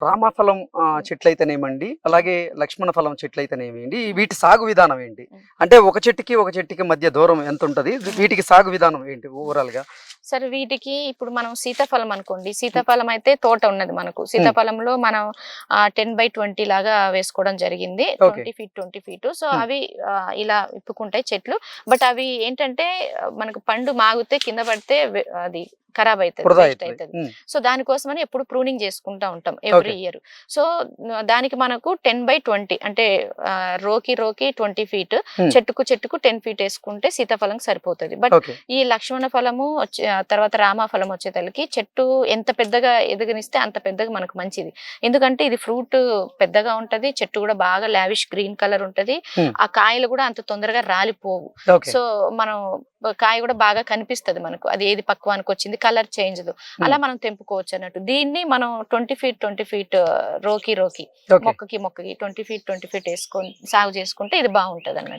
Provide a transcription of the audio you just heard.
రామఫలం చెట్లయితేనేమండి, అలాగే లక్ష్మణ ఫలం చెట్లయితేనేమండి, వీటి సాగు విధానం ఏంటి? అంటే ఒక చెట్టుకి మధ్య దూరం ఎంతుంటది? వీటికి సాగు విధానం ఏంటి ఓవరాల్‌గా? సరే వీటికి ఇప్పుడు మనం సీతాఫలం అనుకోండి. సీతాఫలం అయితే తోట ఉన్నది మనకు. సీతాఫలంలో మనం 10/20 లాగా వేసుకోవడం జరిగింది. ఓకే. 20 feet, 20 feet. సో, హ్మ్. అవి ఇలా విప్పుకుంటాయి చెట్లు. బట్ అవి ఏంటంటే మనకు పండు మాగితే కింద పడితే అది ఖరాబ్ అయితది. వృధా వేస్ట్ అయితది. అయితది. హ్మ్. సో, దానికోసమని ఎప్పుడు ప్రూనింగ్ చేసుకుంటా ఉంటాం ఎవ్రీ ఓకే. ఇయర్. సో, దానికి మనకు 10/20 అంటే రోకి 20 ఫీట్, హ్మ్. చెట్టుకు 10 ఫీట్ ఏసుకుంటే సీతాఫలంకి సరిపోతది. But okay. ఈ లక్ష్మణ ఫలము తర్వాత రామఫలం వచ్చేతలకి చెట్టు ఎంత పెద్దగా ఎదగనిస్తే అంత పెద్దగా మనకు మంచిది. ఎందుకంటే ఇది ఫ్రూట్ పెద్దగా ఉంటది. చెట్టు కూడా బాగా లావిష్ గ్రీన్ కలర్ ఉంటది. హ్మ్. ఆ కాయలు కూడా అంత తొందరగా రాలిపోవు. ఓకే. సో, మనం కాయ కూడా బాగా కనిపిస్తది మనకు. అది ఏది పక్వానికొచ్చింది కలర్ చేంజ్‌లు. అలా హ్మ్. మనం తెంపుకోవచ్చు అన్నట్టు. దీన్ని మనం 20 ఫీట్ రోకి ఓకే. మొక్కకి 20 ఫీట్ ఏసుకొని సాగు చేసుకుంటే ఇది బావుంటదన్నట్టు.